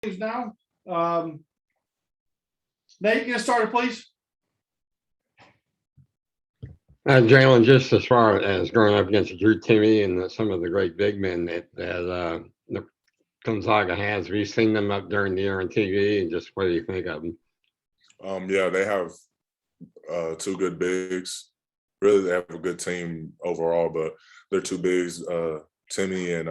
teams now. Nate, get started, please. Jaylin, just as far as going up against Drew Timmy and some of the great big men that Gonzaga has, have you seen them up during the year on TV, and just what do you think of them? Yeah, they have two good bigs. Really, they have a good team overall, but they're two bigs. Timmy and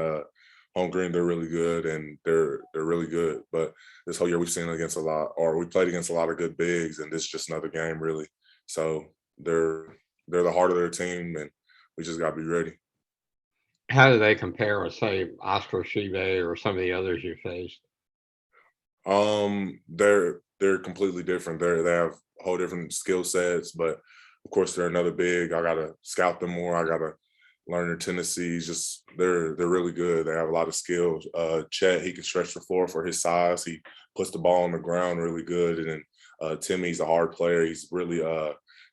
Holmgren, they're really good, and they're really good. But this whole year we've seen against we played against a lot of good bigs, and this is just another game, really. So they're the heart of their team, and we just got to be ready. How do they compare with, say, Oscar Shive or some of the others you faced? They're completely different. They have whole different skill sets, but of course they're another big. I gotta scout them more. I gotta learn their tendencies. Just they're really good. They have a lot of skills. Chet, he can stretch the floor for his size. He puts the ball on the ground really good. And then Timmy's a hard player. He's really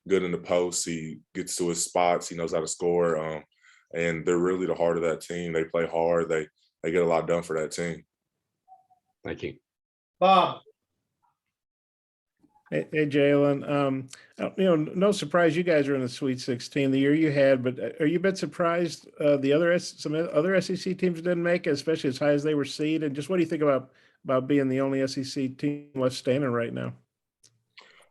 good in the post. He gets to his spots. He knows how to score. And they're really the heart of that team. They play hard. They get a lot done for that team. Thank you. Bob. Hey, Jaylin. No surprise you guys are in the Sweet 16 the year you had, but are you a bit surprised some other SEC teams didn't make it, especially as high as they were seeded? And just what do you think about being the only SEC team left standing right now?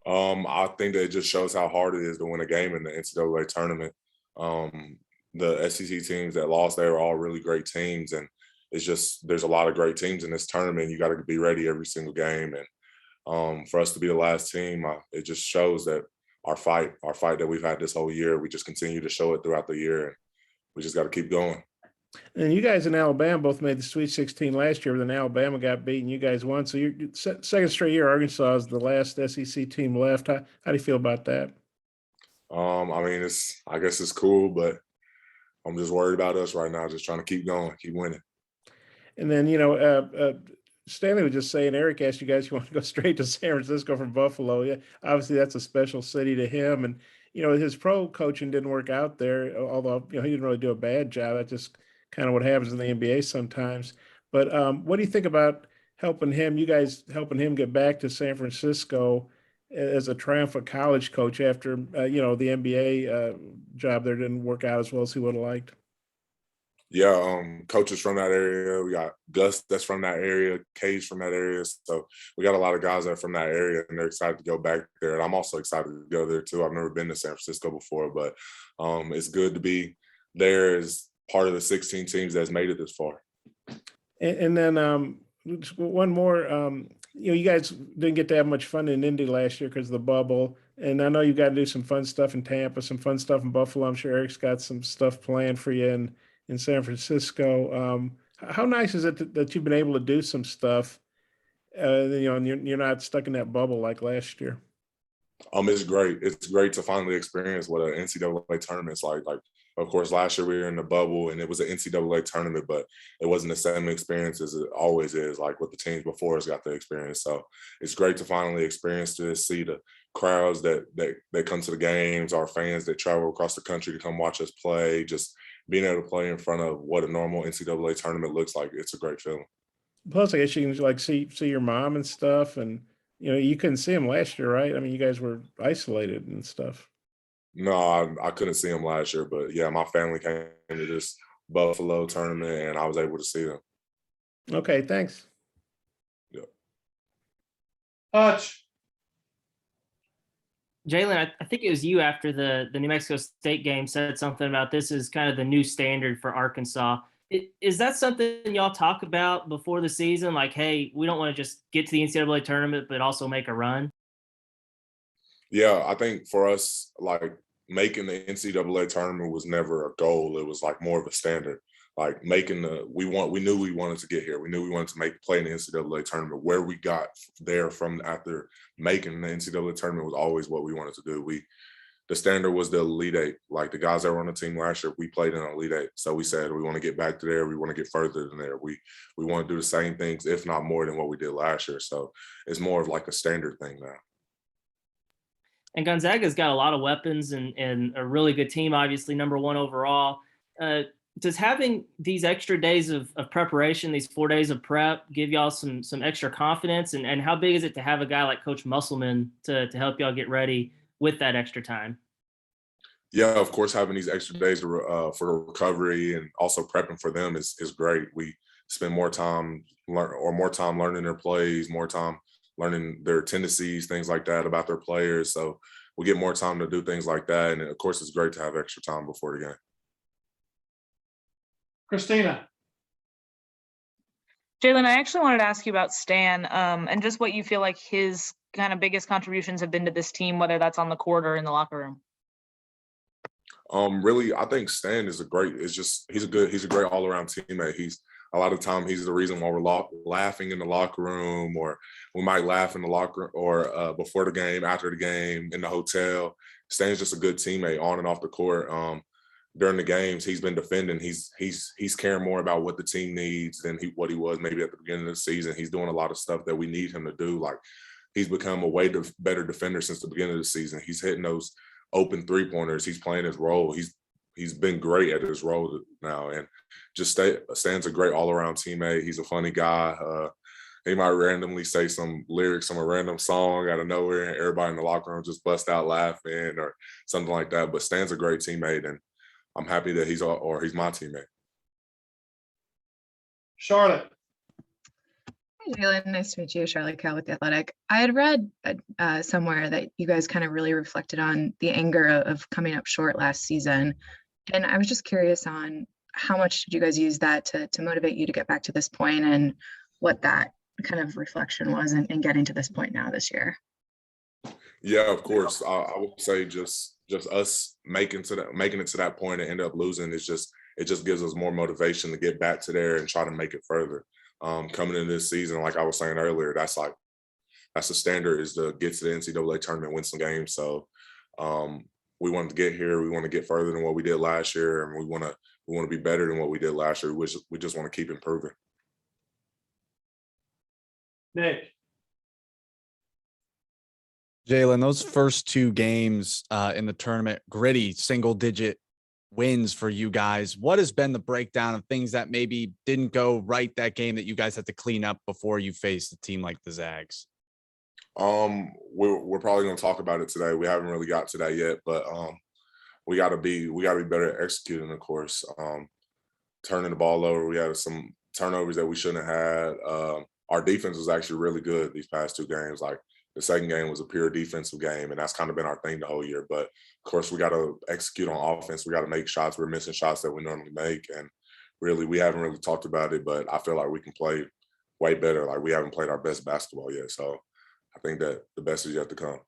I think that it just shows how hard it is to win a game in the NCAA tournament. The SEC teams that lost, they were all really great teams, and it's just there's a lot of great teams in this tournament. You got to be ready every single game, and for us to be the last team, it just shows that our fight that we've had this whole year, we just continue to show it throughout the year, and we just got to keep going. And you guys in Alabama both made the Sweet 16 last year, but then Alabama got beaten. You guys won. So you're second straight year, Arkansas is the last SEC team left. How do you feel about that? I mean, I guess it's cool, but I'm just worried about us right now, just trying to keep going, keep winning. And then, Stanley was just saying, Eric asked you guys, you want to go straight to San Francisco from Buffalo. Yeah, obviously that's a special city to him. And, his pro coaching didn't work out there, although, he didn't really do a bad job. That's just kind of what happens in the NBA sometimes. But what do you think about you guys helping him get back to San Francisco as a triumphant college coach after, the NBA job there didn't work out as well as he would have liked? Yeah, coaches from that area. We got Gus that's from that area, Cage from that area. So we got a lot of guys that are from that area, and they're excited to go back there. And I'm also excited to go there too. I've never been to San Francisco before, but it's good to be there as part of the 16 teams that's made it this far. And then just one more. You guys didn't get to have much fun in Indy last year because of the bubble. And I know you got to do some fun stuff in Tampa, some fun stuff in Buffalo. I'm sure Eric's got some stuff planned for you in San Francisco. How nice is it that you've been able to do some stuff, and you're not stuck in that bubble like last year? It's great. It's great to finally experience what an NCAA tournament's like. Like, of course, last year we were in the bubble and it was an NCAA tournament, but it wasn't the same experience as it always is, like what the teams before us got to experience. So it's great to finally experience this, see the crowds that come to the games, our fans that travel across the country to come watch us play, just being able to play in front of what a normal NCAA tournament looks like. It's a great feeling. Plus, I guess you can see your mom and stuff, and you couldn't see him last year, right? I mean, you guys were isolated and stuff. No, I couldn't see them last year, but yeah, my family came to this Buffalo tournament and I was able to see them. Okay, thanks. Yeah. Hutch. Jaylin, I think it was you after the New Mexico State game said something about this is kind of the new standard for Arkansas. Is that something y'all talk about before the season? Like, hey, we don't want to just get to the NCAA tournament, but also make a run? Yeah, I think for us, like making the NCAA tournament was never a goal. It was like more of a standard. Like we knew we wanted to get here. We knew we wanted to play in the NCAA tournament. Where we got there from after making the NCAA tournament was always what we wanted to do. The standard was the Elite Eight. Like the guys that were on the team last year, we played in an Elite Eight. So we said we want to get back to there. We want to get further than there. We want to do the same things, if not more than what we did last year. So it's more of like a standard thing now. And Gonzaga's got a lot of weapons and a really good team, obviously, number one overall. does having these extra days of preparation, these 4 days of prep, give y'all some extra confidence? And how big is it to have a guy like Coach Musselman to help y'all get ready with that extra time? Yeah, of course, having these extra days for recovery and also prepping for them is great. We spend more time learning their plays, more time learning their tendencies, things like that about their players. So we get more time to do things like that. And of course, it's great to have extra time before the game. Christina. Jaylin, I actually wanted to ask you about Stan and just what you feel like his kind of biggest contributions have been to this team, whether that's on the court or in the locker room. Really, I think Stan is he's a great all around teammate. A lot of time he's the reason why we're laughing in the locker room, or we might laugh in the locker or before the game, after the game, in the hotel. Stan's just a good teammate on and off the court. During the games, he's been defending. He's caring more about what the team needs than what he was maybe at the beginning of the season. He's doing a lot of stuff that we need him to do. Like, he's become a better defender since the beginning of the season. He's hitting those open 3-pointers. He's playing his role. He's been great at his role now, and just Stan's a great all-around teammate. He's a funny guy. He might randomly say some lyrics from a random song out of nowhere, and everybody in the locker room just bust out laughing or something like that. But Stan's a great teammate, and I'm happy that he's my teammate. Charlotte. Hey, Jaylin, nice to meet you. Charlotte Cal with The Athletic. I had read somewhere that you guys kind of really reflected on the anger of coming up short last season. And I was just curious on how much did you guys use that to motivate you to get back to this point, and what that kind of reflection was in getting to this point now this year? Yeah, of course. I would say just us making it to that point and end up losing it just gives us more motivation to get back to there and try to make it further. Coming into this season, like I was saying earlier, that's the standard, is to get to the NCAA tournament, win some games. So we wanted to get here. We want to get further than what we did last year, and we want to be better than what we did last year. We just want to keep improving. Nick. Jaylin, those first 2 games in the tournament, gritty single-digit wins for you guys. What has been the breakdown of things that maybe didn't go right that game that you guys had to clean up before you faced a team like the Zags? We're probably going to talk about it today. We haven't really got to that yet, but we got to be better at executing, of course. Turning the ball over. We had some turnovers that we shouldn't have had. Our defense was actually really good these past 2 games. Like, the second game was a pure defensive game, and that's kind of been our thing the whole year. But of course, we got to execute on offense. We got to make shots. We're missing shots that we normally make, and really, we haven't really talked about it. But I feel like we can play way better. Like, we haven't played our best basketball yet, so I think that the best is yet to come.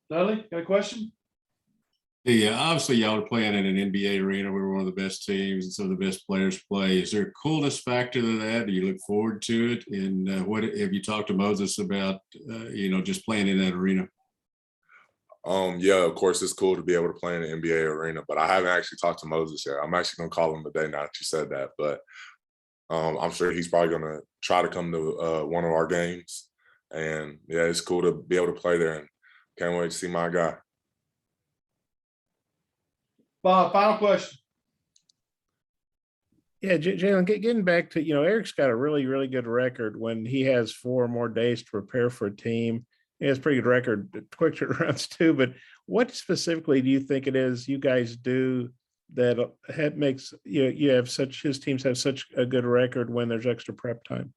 Dudley, got a question? Yeah, obviously y'all are playing in an NBA arena where one of the best teams and some of the best players play. Is there a coolness factor to that? Do you look forward to it? And what have you talked to Moses about, just playing in that arena? Yeah, of course, it's cool to be able to play in the NBA arena, but I haven't actually talked to Moses yet. I'm actually going to call him today now that you said that, but I'm sure he's probably going to try to come to one of our games. And yeah, it's cool to be able to play there, and can't wait to see my guy. Bob, final question. Yeah, Jaylin, getting back to, Eric's got a really, really good record when he has 4 more days to prepare for a team. He has a pretty good record, quick turnarounds too, but what specifically do you think it is you guys do that makes his teams have such a good record when there's extra prep time?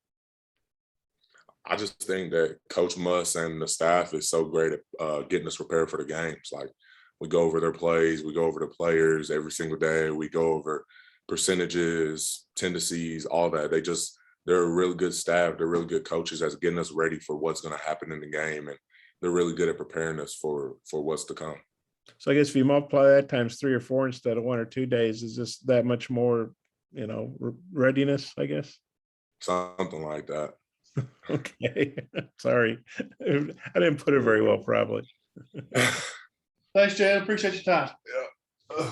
I just think that Coach Muss and the staff is so great at getting us prepared for the games. Like, we go over their plays, we go over the players every single day. We go over percentages, tendencies, all that. They're a really good staff. They're really good coaches at getting us ready for what's going to happen in the game. And they're really good at preparing us for what's to come. So I guess if you multiply that times 3 or 4 instead of 1 or 2 days, is just that much more, readiness, I guess? Something like that. Okay. Sorry. I didn't put it very well, probably. Thanks, Jay. Appreciate your time. Yeah.